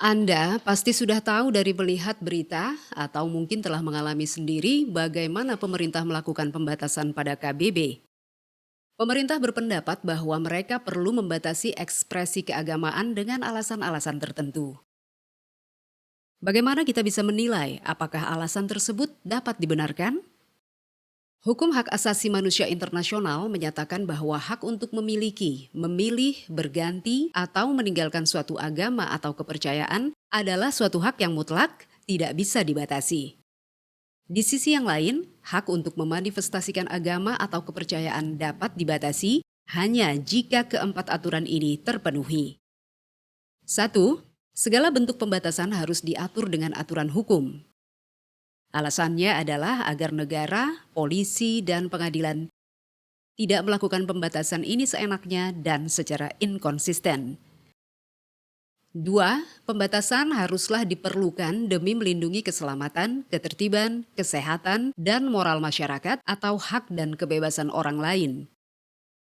Anda pasti sudah tahu dari melihat berita atau mungkin telah mengalami sendiri bagaimana pemerintah melakukan pembatasan pada KBB. Pemerintah berpendapat bahwa mereka perlu membatasi ekspresi keagamaan dengan alasan-alasan tertentu. Bagaimana kita bisa menilai apakah alasan tersebut dapat dibenarkan? Hukum hak asasi manusia internasional menyatakan bahwa hak untuk memiliki, memilih, berganti, atau meninggalkan suatu agama atau kepercayaan adalah suatu hak yang mutlak, tidak bisa dibatasi. Di sisi yang lain, hak untuk memanifestasikan agama atau kepercayaan dapat dibatasi hanya jika keempat aturan ini terpenuhi. 1. Segala bentuk pembatasan harus diatur dengan aturan hukum. Alasannya adalah agar negara, polisi, dan pengadilan tidak melakukan pembatasan ini seenaknya dan secara inkonsisten. 2. Pembatasan haruslah diperlukan demi melindungi keselamatan, ketertiban, kesehatan, dan moral masyarakat atau hak dan kebebasan orang lain.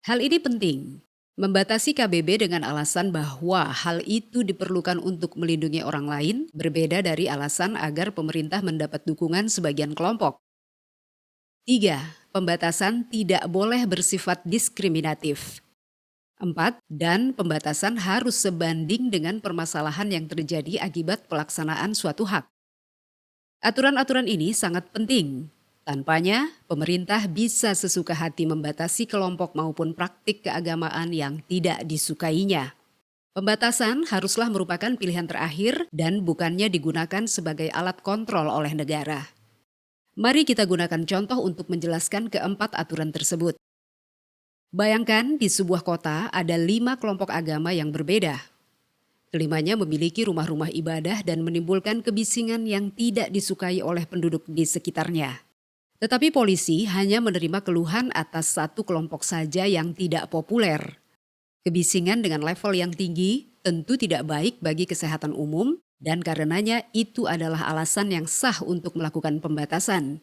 Hal ini penting. Membatasi KBB dengan alasan bahwa hal itu diperlukan untuk melindungi orang lain berbeda dari alasan agar pemerintah mendapat dukungan sebagian kelompok. 3. Pembatasan tidak boleh bersifat diskriminatif. 4. Dan pembatasan harus sebanding dengan permasalahan yang terjadi akibat pelaksanaan suatu hak. Aturan-aturan ini sangat penting. Tanpanya, pemerintah bisa sesuka hati membatasi kelompok maupun praktik keagamaan yang tidak disukainya. Pembatasan haruslah merupakan pilihan terakhir dan bukannya digunakan sebagai alat kontrol oleh negara. Mari kita gunakan contoh untuk menjelaskan keempat aturan tersebut. Bayangkan di sebuah kota ada 5 kelompok agama yang berbeda. Kelimanya memiliki rumah-rumah ibadah dan menimbulkan kebisingan yang tidak disukai oleh penduduk di sekitarnya. Tetapi polisi hanya menerima keluhan atas satu kelompok saja yang tidak populer. Kebisingan dengan level yang tinggi tentu tidak baik bagi kesehatan umum dan karenanya itu adalah alasan yang sah untuk melakukan pembatasan.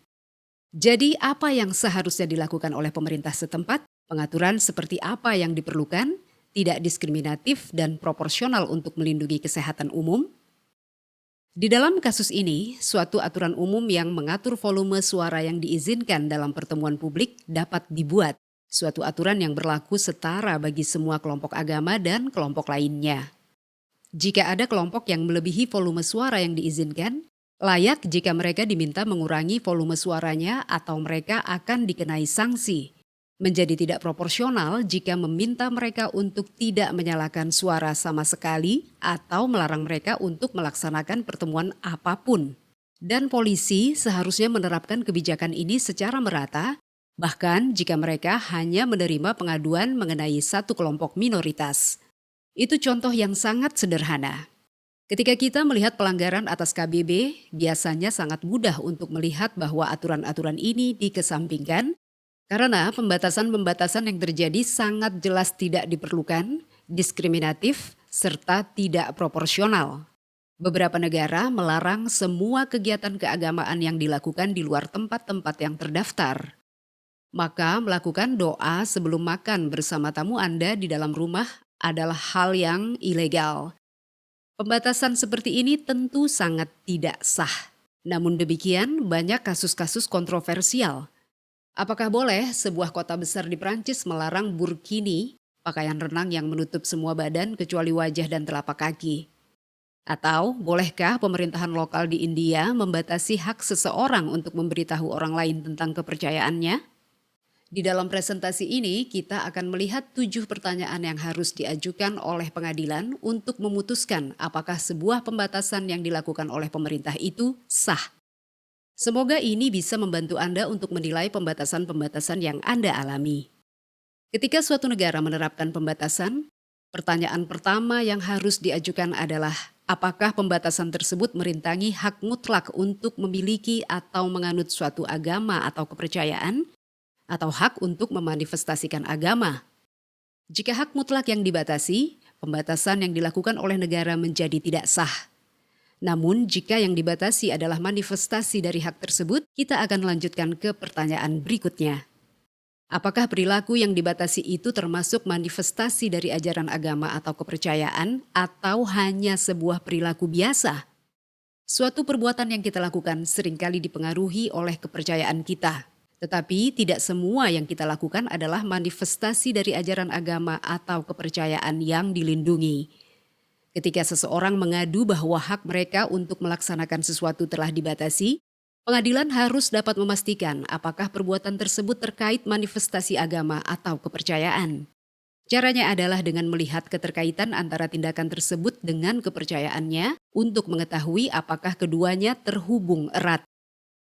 Jadi apa yang seharusnya dilakukan oleh pemerintah setempat? Pengaturan seperti apa yang diperlukan, tidak diskriminatif dan proporsional untuk melindungi kesehatan umum? Di dalam kasus ini, suatu aturan umum yang mengatur volume suara yang diizinkan dalam pertemuan publik dapat dibuat. Suatu aturan yang berlaku setara bagi semua kelompok agama dan kelompok lainnya. Jika ada kelompok yang melebihi volume suara yang diizinkan, layak jika mereka diminta mengurangi volume suaranya atau mereka akan dikenai sanksi. Menjadi tidak proporsional jika meminta mereka untuk tidak menyalakan suara sama sekali atau melarang mereka untuk melaksanakan pertemuan apapun. Dan polisi seharusnya menerapkan kebijakan ini secara merata, bahkan jika mereka hanya menerima pengaduan mengenai satu kelompok minoritas. Itu contoh yang sangat sederhana. Ketika kita melihat pelanggaran atas KBB, biasanya sangat mudah untuk melihat bahwa aturan-aturan ini dikesampingkan karena pembatasan-pembatasan yang terjadi sangat jelas tidak diperlukan, diskriminatif, serta tidak proporsional. Beberapa negara melarang semua kegiatan keagamaan yang dilakukan di luar tempat-tempat yang terdaftar. Maka melakukan doa sebelum makan bersama tamu Anda di dalam rumah adalah hal yang ilegal. Pembatasan seperti ini tentu sangat tidak sah. Namun demikian banyak kasus-kasus kontroversial. Apakah boleh sebuah kota besar di Prancis melarang burkini, pakaian renang yang menutup semua badan kecuali wajah dan telapak kaki? Atau bolehkah pemerintahan lokal di India membatasi hak seseorang untuk memberitahu orang lain tentang kepercayaannya? Di dalam presentasi ini kita akan melihat 7 pertanyaan yang harus diajukan oleh pengadilan untuk memutuskan apakah sebuah pembatasan yang dilakukan oleh pemerintah itu sah. Semoga ini bisa membantu Anda untuk menilai pembatasan-pembatasan yang Anda alami. Ketika suatu negara menerapkan pembatasan, pertanyaan pertama yang harus diajukan adalah apakah pembatasan tersebut merintangi hak mutlak untuk memiliki atau menganut suatu agama atau kepercayaan, atau hak untuk memanifestasikan agama. Jika hak mutlak yang dibatasi, pembatasan yang dilakukan oleh negara menjadi tidak sah. Namun jika yang dibatasi adalah manifestasi dari hak tersebut, kita akan lanjutkan ke pertanyaan berikutnya. Apakah perilaku yang dibatasi itu termasuk manifestasi dari ajaran agama atau kepercayaan, atau hanya sebuah perilaku biasa? Suatu perbuatan yang kita lakukan seringkali dipengaruhi oleh kepercayaan kita. Tetapi tidak semua yang kita lakukan adalah manifestasi dari ajaran agama atau kepercayaan yang dilindungi. Ketika seseorang mengadu bahwa hak mereka untuk melaksanakan sesuatu telah dibatasi, pengadilan harus dapat memastikan apakah perbuatan tersebut terkait manifestasi agama atau kepercayaan. Caranya adalah dengan melihat keterkaitan antara tindakan tersebut dengan kepercayaannya untuk mengetahui apakah keduanya terhubung erat.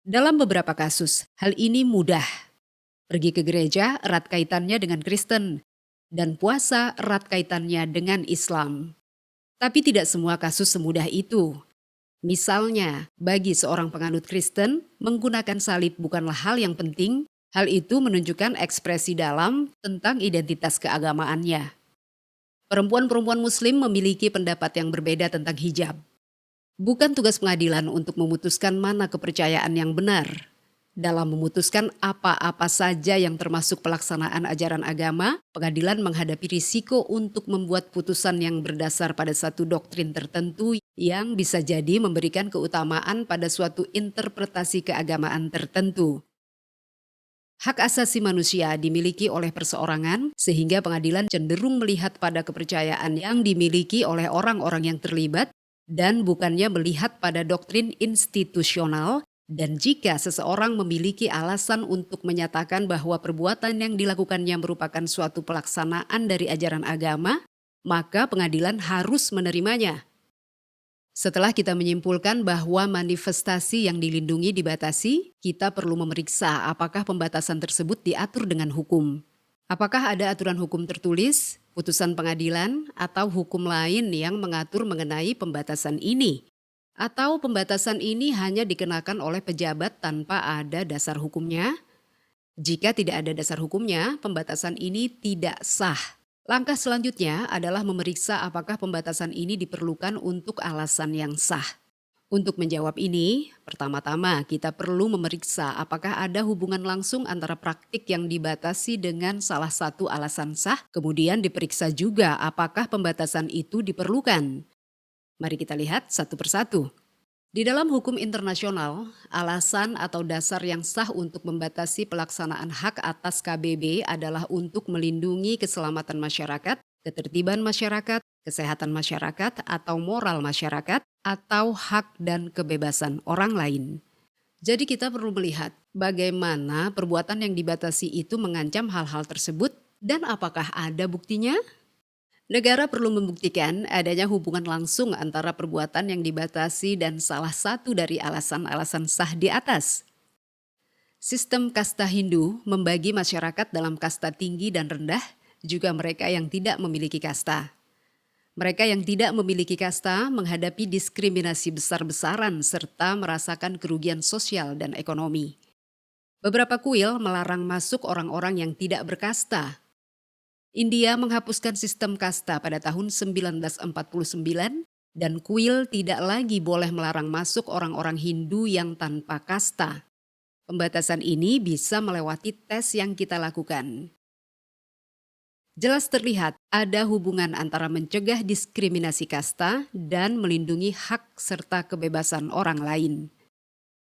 Dalam beberapa kasus, hal ini mudah. Pergi ke gereja erat kaitannya dengan Kristen, dan puasa erat kaitannya dengan Islam. Tapi tidak semua kasus semudah itu. Misalnya, bagi seorang penganut Kristen, menggunakan salib bukanlah hal yang penting. Hal itu menunjukkan ekspresi dalam tentang identitas keagamaannya. Perempuan-perempuan Muslim memiliki pendapat yang berbeda tentang hijab. Bukan tugas pengadilan untuk memutuskan mana kepercayaan yang benar. Dalam memutuskan apa-apa saja yang termasuk pelaksanaan ajaran agama, pengadilan menghadapi risiko untuk membuat putusan yang berdasar pada satu doktrin tertentu yang bisa jadi memberikan keutamaan pada suatu interpretasi keagamaan tertentu. Hak asasi manusia dimiliki oleh perseorangan, sehingga pengadilan cenderung melihat pada kepercayaan yang dimiliki oleh orang-orang yang terlibat dan bukannya melihat pada doktrin institusional. Dan jika seseorang memiliki alasan untuk menyatakan bahwa perbuatan yang dilakukannya merupakan suatu pelaksanaan dari ajaran agama, maka pengadilan harus menerimanya. Setelah kita menyimpulkan bahwa manifestasi yang dilindungi dibatasi, kita perlu memeriksa apakah pembatasan tersebut diatur dengan hukum. Apakah ada aturan hukum tertulis, putusan pengadilan, atau hukum lain yang mengatur mengenai pembatasan ini? Atau pembatasan ini hanya dikenakan oleh pejabat tanpa ada dasar hukumnya? Jika tidak ada dasar hukumnya, pembatasan ini tidak sah. Langkah selanjutnya adalah memeriksa apakah pembatasan ini diperlukan untuk alasan yang sah. Untuk menjawab ini, pertama-tama kita perlu memeriksa apakah ada hubungan langsung antara praktik yang dibatasi dengan salah satu alasan sah, kemudian diperiksa juga apakah pembatasan itu diperlukan. Mari kita lihat satu persatu. Di dalam hukum internasional, alasan atau dasar yang sah untuk membatasi pelaksanaan hak atas KBB adalah untuk melindungi keselamatan masyarakat, ketertiban masyarakat, kesehatan masyarakat, atau moral masyarakat, atau hak dan kebebasan orang lain. Jadi kita perlu melihat bagaimana perbuatan yang dibatasi itu mengancam hal-hal tersebut dan apakah ada buktinya? Negara perlu membuktikan adanya hubungan langsung antara perbuatan yang dibatasi dan salah satu dari alasan-alasan sah di atas. Sistem kasta Hindu membagi masyarakat dalam kasta tinggi dan rendah, juga mereka yang tidak memiliki kasta. Mereka yang tidak memiliki kasta menghadapi diskriminasi besar-besaran serta merasakan kerugian sosial dan ekonomi. Beberapa kuil melarang masuk orang-orang yang tidak berkasta. India menghapuskan sistem kasta pada tahun 1949 dan kuil tidak lagi boleh melarang masuk orang-orang Hindu yang tanpa kasta. Pembatasan ini bisa melewati tes yang kita lakukan. Jelas terlihat ada hubungan antara mencegah diskriminasi kasta dan melindungi hak serta kebebasan orang lain.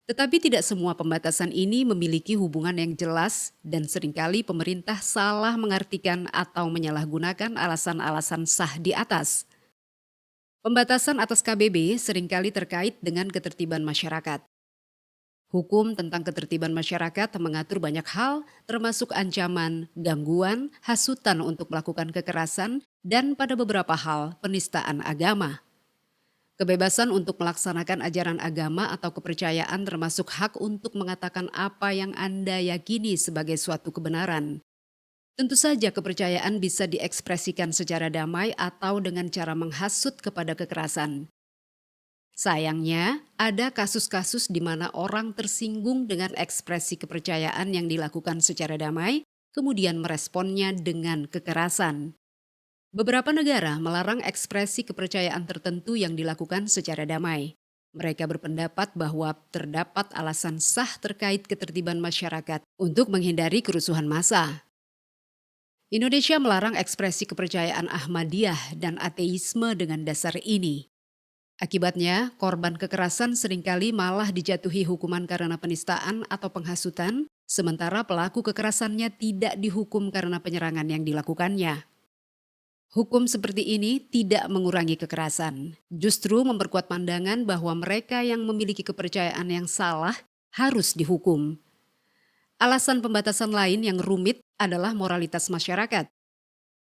Tetapi tidak semua pembatasan ini memiliki hubungan yang jelas dan seringkali pemerintah salah mengartikan atau menyalahgunakan alasan-alasan sah di atas. Pembatasan atas KBB seringkali terkait dengan ketertiban masyarakat. Hukum tentang ketertiban masyarakat mengatur banyak hal, termasuk ancaman, gangguan, hasutan untuk melakukan kekerasan, dan pada beberapa hal penistaan agama. Kebebasan untuk melaksanakan ajaran agama atau kepercayaan termasuk hak untuk mengatakan apa yang Anda yakini sebagai suatu kebenaran. Tentu saja kepercayaan bisa diekspresikan secara damai atau dengan cara menghasut kepada kekerasan. Sayangnya, ada kasus-kasus di mana orang tersinggung dengan ekspresi kepercayaan yang dilakukan secara damai, kemudian meresponnya dengan kekerasan. Beberapa negara melarang ekspresi kepercayaan tertentu yang dilakukan secara damai. Mereka berpendapat bahwa terdapat alasan sah terkait ketertiban masyarakat untuk menghindari kerusuhan massa. Indonesia melarang ekspresi kepercayaan Ahmadiyah dan ateisme dengan dasar ini. Akibatnya, korban kekerasan seringkali malah dijatuhi hukuman karena penistaan atau penghasutan, sementara pelaku kekerasannya tidak dihukum karena penyerangan yang dilakukannya. Hukum seperti ini tidak mengurangi kekerasan, justru memperkuat pandangan bahwa mereka yang memiliki kepercayaan yang salah harus dihukum. Alasan pembatasan lain yang rumit adalah moralitas masyarakat.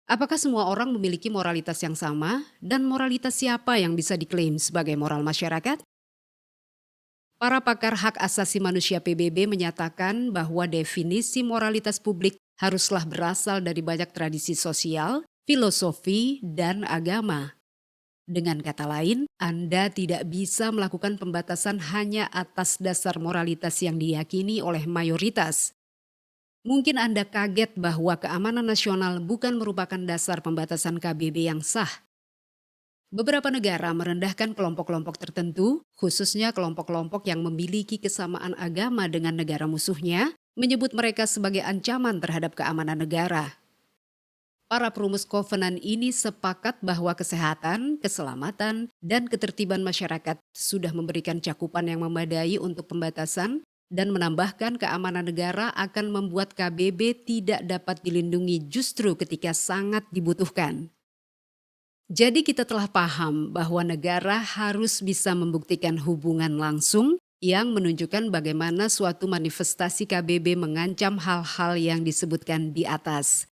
Apakah semua orang memiliki moralitas yang sama, dan moralitas siapa yang bisa diklaim sebagai moral masyarakat? Para pakar hak asasi manusia PBB menyatakan bahwa definisi moralitas publik haruslah berasal dari banyak tradisi sosial, filosofi, dan agama. Dengan kata lain, Anda tidak bisa melakukan pembatasan hanya atas dasar moralitas yang diyakini oleh mayoritas. Mungkin Anda kaget bahwa keamanan nasional bukan merupakan dasar pembatasan KBB yang sah. Beberapa negara merendahkan kelompok-kelompok tertentu, khususnya kelompok-kelompok yang memiliki kesamaan agama dengan negara musuhnya, menyebut mereka sebagai ancaman terhadap keamanan negara. Para perumus kovenan ini sepakat bahwa kesehatan, keselamatan, dan ketertiban masyarakat sudah memberikan cakupan yang memadai untuk pembatasan, dan menambahkan keamanan negara akan membuat KBB tidak dapat dilindungi justru ketika sangat dibutuhkan. Jadi kita telah paham bahwa negara harus bisa membuktikan hubungan langsung yang menunjukkan bagaimana suatu manifestasi KBB mengancam hal-hal yang disebutkan di atas.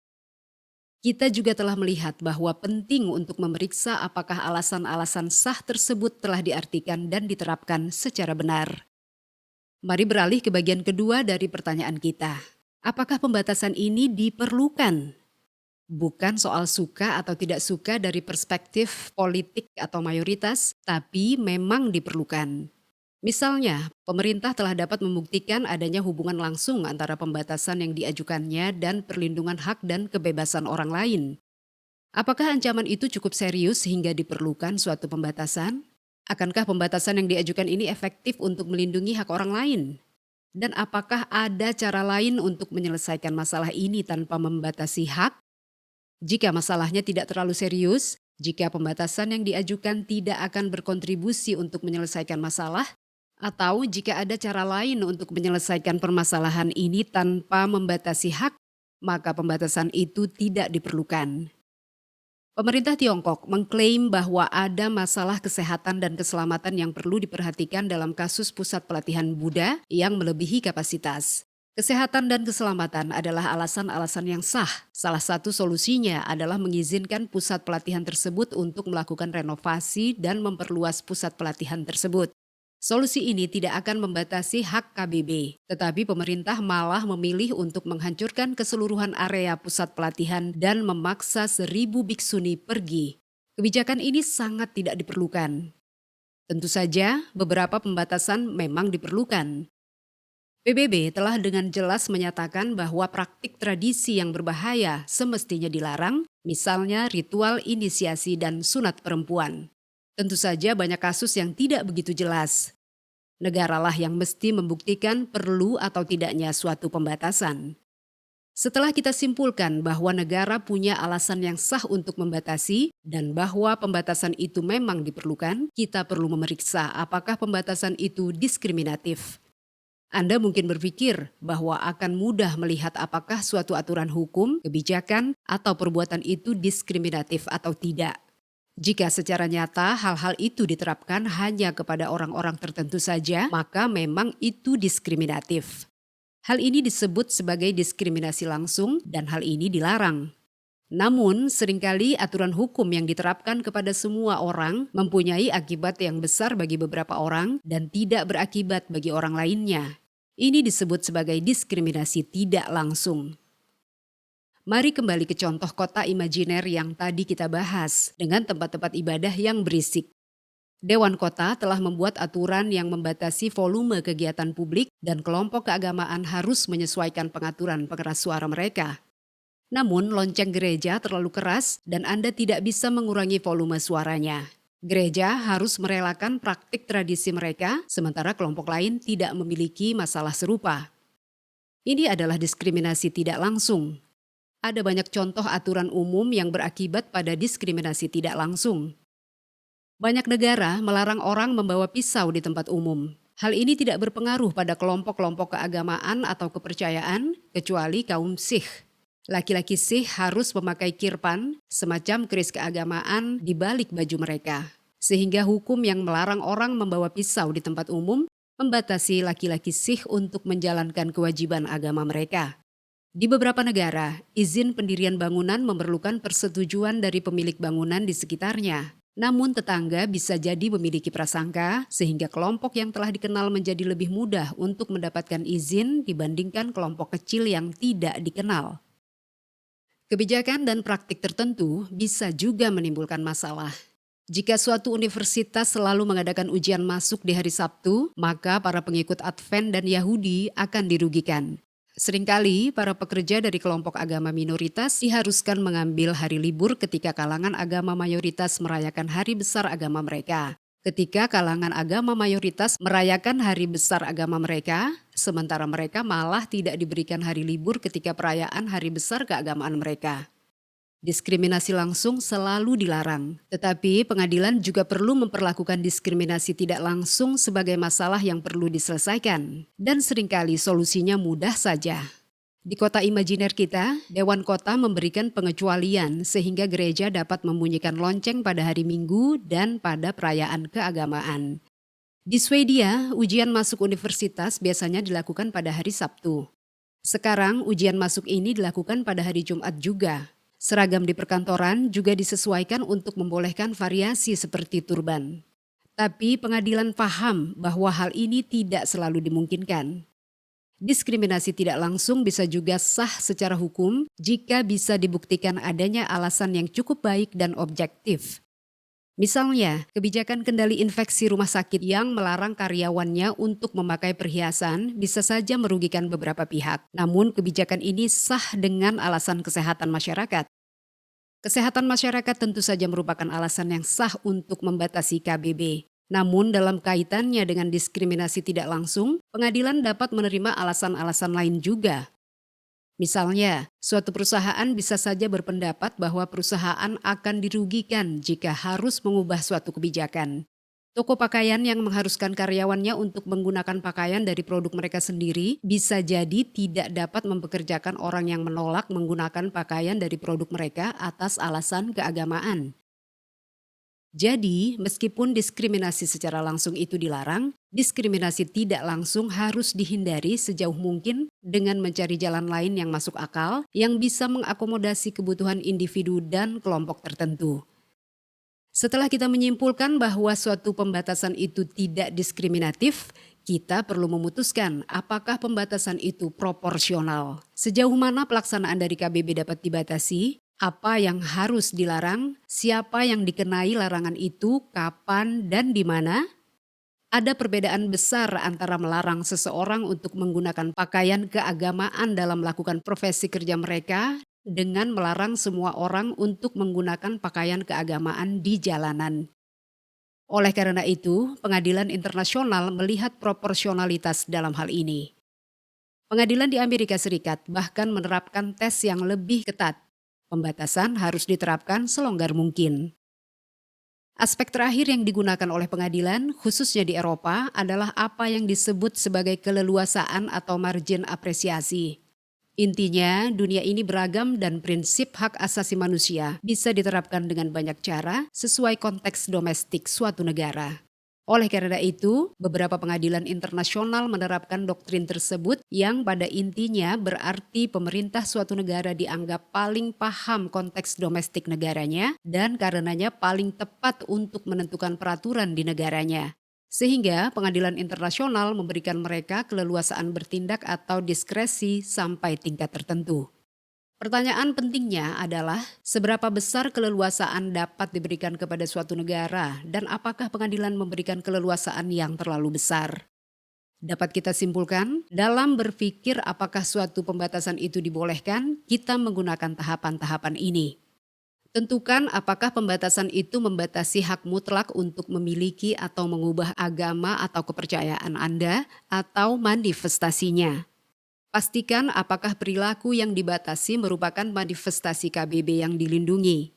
Kita juga telah melihat bahwa penting untuk memeriksa apakah alasan-alasan sah tersebut telah diartikan dan diterapkan secara benar. Mari beralih ke bagian kedua dari pertanyaan kita. Apakah pembatasan ini diperlukan? Bukan soal suka atau tidak suka dari perspektif politik atau mayoritas, tapi memang diperlukan. Misalnya, pemerintah telah dapat membuktikan adanya hubungan langsung antara pembatasan yang diajukannya dan perlindungan hak dan kebebasan orang lain. Apakah ancaman itu cukup serius sehingga diperlukan suatu pembatasan? Akankah pembatasan yang diajukan ini efektif untuk melindungi hak orang lain? Dan apakah ada cara lain untuk menyelesaikan masalah ini tanpa membatasi hak? Jika masalahnya tidak terlalu serius, jika pembatasan yang diajukan tidak akan berkontribusi untuk menyelesaikan masalah, atau jika ada cara lain untuk menyelesaikan permasalahan ini tanpa membatasi hak, maka pembatasan itu tidak diperlukan. Pemerintah Tiongkok mengklaim bahwa ada masalah kesehatan dan keselamatan yang perlu diperhatikan dalam kasus pusat pelatihan Buddha yang melebihi kapasitas. Kesehatan dan keselamatan adalah alasan-alasan yang sah. Salah satu solusinya adalah mengizinkan pusat pelatihan tersebut untuk melakukan renovasi dan memperluas pusat pelatihan tersebut. Solusi ini tidak akan membatasi hak KBB, tetapi pemerintah malah memilih untuk menghancurkan keseluruhan area pusat pelatihan dan memaksa 1.000 biksuni pergi. Kebijakan ini sangat tidak diperlukan. Tentu saja, beberapa pembatasan memang diperlukan. PBB telah dengan jelas menyatakan bahwa praktik tradisi yang berbahaya semestinya dilarang, misalnya ritual inisiasi dan sunat perempuan. Tentu saja banyak kasus yang tidak begitu jelas. Negaralah yang mesti membuktikan perlu atau tidaknya suatu pembatasan. Setelah kita simpulkan bahwa negara punya alasan yang sah untuk membatasi dan bahwa pembatasan itu memang diperlukan, kita perlu memeriksa apakah pembatasan itu diskriminatif. Anda mungkin berpikir bahwa akan mudah melihat apakah suatu aturan hukum, kebijakan, atau perbuatan itu diskriminatif atau tidak. Jika secara nyata hal-hal itu diterapkan hanya kepada orang-orang tertentu saja, maka memang itu diskriminatif. Hal ini disebut sebagai diskriminasi langsung dan hal ini dilarang. Namun, seringkali aturan hukum yang diterapkan kepada semua orang mempunyai akibat yang besar bagi beberapa orang dan tidak berakibat bagi orang lainnya. Ini disebut sebagai diskriminasi tidak langsung. Mari kembali ke contoh kota imajiner yang tadi kita bahas dengan tempat-tempat ibadah yang berisik. Dewan Kota telah membuat aturan yang membatasi volume kegiatan publik dan kelompok keagamaan harus menyesuaikan pengaturan pengeras suara mereka. Namun lonceng gereja terlalu keras dan Anda tidak bisa mengurangi volume suaranya. Gereja harus merelakan praktik tradisi mereka, sementara kelompok lain tidak memiliki masalah serupa. Ini adalah diskriminasi tidak langsung. Ada banyak contoh aturan umum yang berakibat pada diskriminasi tidak langsung. Banyak negara melarang orang membawa pisau di tempat umum. Hal ini tidak berpengaruh pada kelompok-kelompok keagamaan atau kepercayaan, kecuali kaum Sikh. Laki-laki Sikh harus memakai kirpan, semacam keris keagamaan di balik baju mereka. Sehingga hukum yang melarang orang membawa pisau di tempat umum membatasi laki-laki Sikh untuk menjalankan kewajiban agama mereka. Di beberapa negara, izin pendirian bangunan memerlukan persetujuan dari pemilik bangunan di sekitarnya. Namun tetangga bisa jadi memiliki prasangka sehingga kelompok yang telah dikenal menjadi lebih mudah untuk mendapatkan izin dibandingkan kelompok kecil yang tidak dikenal. Kebijakan dan praktik tertentu bisa juga menimbulkan masalah. Jika suatu universitas selalu mengadakan ujian masuk di hari Sabtu, maka para pengikut Advent dan Yahudi akan dirugikan. Seringkali para pekerja dari kelompok agama minoritas diharuskan mengambil hari libur ketika kalangan agama mayoritas merayakan hari besar agama mereka. Ketika kalangan agama mayoritas merayakan hari besar agama mereka, sementara mereka malah tidak diberikan hari libur ketika perayaan hari besar keagamaan mereka. Diskriminasi langsung selalu dilarang, tetapi pengadilan juga perlu memperlakukan diskriminasi tidak langsung sebagai masalah yang perlu diselesaikan. Dan seringkali solusinya mudah saja. Di kota imajiner kita, Dewan Kota memberikan pengecualian sehingga gereja dapat membunyikan lonceng pada hari Minggu dan pada perayaan keagamaan. Di Swedia, ujian masuk universitas biasanya dilakukan pada hari Sabtu. Sekarang ujian masuk ini dilakukan pada hari Jumat juga. Seragam di perkantoran juga disesuaikan untuk membolehkan variasi seperti turban. Tapi pengadilan paham bahwa hal ini tidak selalu dimungkinkan. Diskriminasi tidak langsung bisa juga sah secara hukum jika bisa dibuktikan adanya alasan yang cukup baik dan objektif. Misalnya, kebijakan kendali infeksi rumah sakit yang melarang karyawannya untuk memakai perhiasan bisa saja merugikan beberapa pihak. Namun kebijakan ini sah dengan alasan kesehatan masyarakat. Kesehatan masyarakat tentu saja merupakan alasan yang sah untuk membatasi KBB. Namun dalam kaitannya dengan diskriminasi tidak langsung, pengadilan dapat menerima alasan-alasan lain juga. Misalnya, suatu perusahaan bisa saja berpendapat bahwa perusahaan akan dirugikan jika harus mengubah suatu kebijakan. Toko pakaian yang mengharuskan karyawannya untuk menggunakan pakaian dari produk mereka sendiri bisa jadi tidak dapat mempekerjakan orang yang menolak menggunakan pakaian dari produk mereka atas alasan keagamaan. Jadi, meskipun diskriminasi secara langsung itu dilarang, diskriminasi tidak langsung harus dihindari sejauh mungkin dengan mencari jalan lain yang masuk akal yang bisa mengakomodasi kebutuhan individu dan kelompok tertentu. Setelah kita menyimpulkan bahwa suatu pembatasan itu tidak diskriminatif, kita perlu memutuskan apakah pembatasan itu proporsional. Sejauh mana pelaksanaan dari KBB dapat dibatasi, apa yang harus dilarang, siapa yang dikenai larangan itu, kapan dan di mana? Ada perbedaan besar antara melarang seseorang untuk menggunakan pakaian keagamaan dalam melakukan profesi kerja mereka dengan melarang semua orang untuk menggunakan pakaian keagamaan di jalanan. Oleh karena itu, pengadilan internasional melihat proporsionalitas dalam hal ini. Pengadilan di Amerika Serikat bahkan menerapkan tes yang lebih ketat. Pembatasan harus diterapkan selonggar mungkin. Aspek terakhir yang digunakan oleh pengadilan, khususnya di Eropa, adalah apa yang disebut sebagai keleluasaan atau margin apresiasi. Intinya, dunia ini beragam dan prinsip hak asasi manusia bisa diterapkan dengan banyak cara sesuai konteks domestik suatu negara. Oleh karena itu, beberapa pengadilan internasional menerapkan doktrin tersebut yang pada intinya berarti pemerintah suatu negara dianggap paling paham konteks domestik negaranya dan karenanya paling tepat untuk menentukan peraturan di negaranya. Sehingga pengadilan internasional memberikan mereka keleluasaan bertindak atau diskresi sampai tingkat tertentu. Pertanyaan pentingnya adalah seberapa besar keleluasaan dapat diberikan kepada suatu negara dan apakah pengadilan memberikan keleluasaan yang terlalu besar. Dapat kita simpulkan, dalam berpikir apakah suatu pembatasan itu dibolehkan, kita menggunakan tahapan-tahapan ini. Tentukan apakah pembatasan itu membatasi hak mutlak untuk memiliki atau mengubah agama atau kepercayaan Anda atau manifestasinya. Pastikan apakah perilaku yang dibatasi merupakan manifestasi KBB yang dilindungi.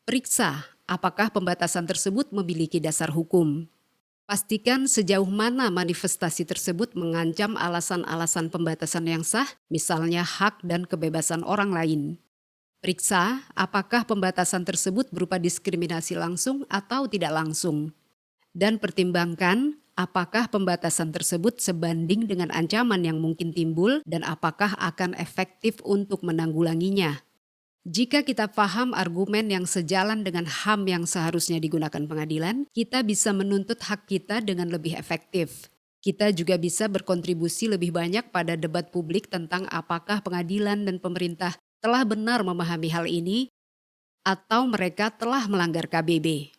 Periksa apakah pembatasan tersebut memiliki dasar hukum. Pastikan sejauh mana manifestasi tersebut mengancam alasan-alasan pembatasan yang sah, misalnya hak dan kebebasan orang lain. Periksa apakah pembatasan tersebut berupa diskriminasi langsung atau tidak langsung. Dan pertimbangkan apakah pembatasan tersebut sebanding dengan ancaman yang mungkin timbul dan apakah akan efektif untuk menanggulanginya. Jika kita paham argumen yang sejalan dengan HAM yang seharusnya digunakan pengadilan, kita bisa menuntut hak kita dengan lebih efektif. Kita juga bisa berkontribusi lebih banyak pada debat publik tentang apakah pengadilan dan pemerintah telah benar memahami hal ini atau mereka telah melanggar KBB.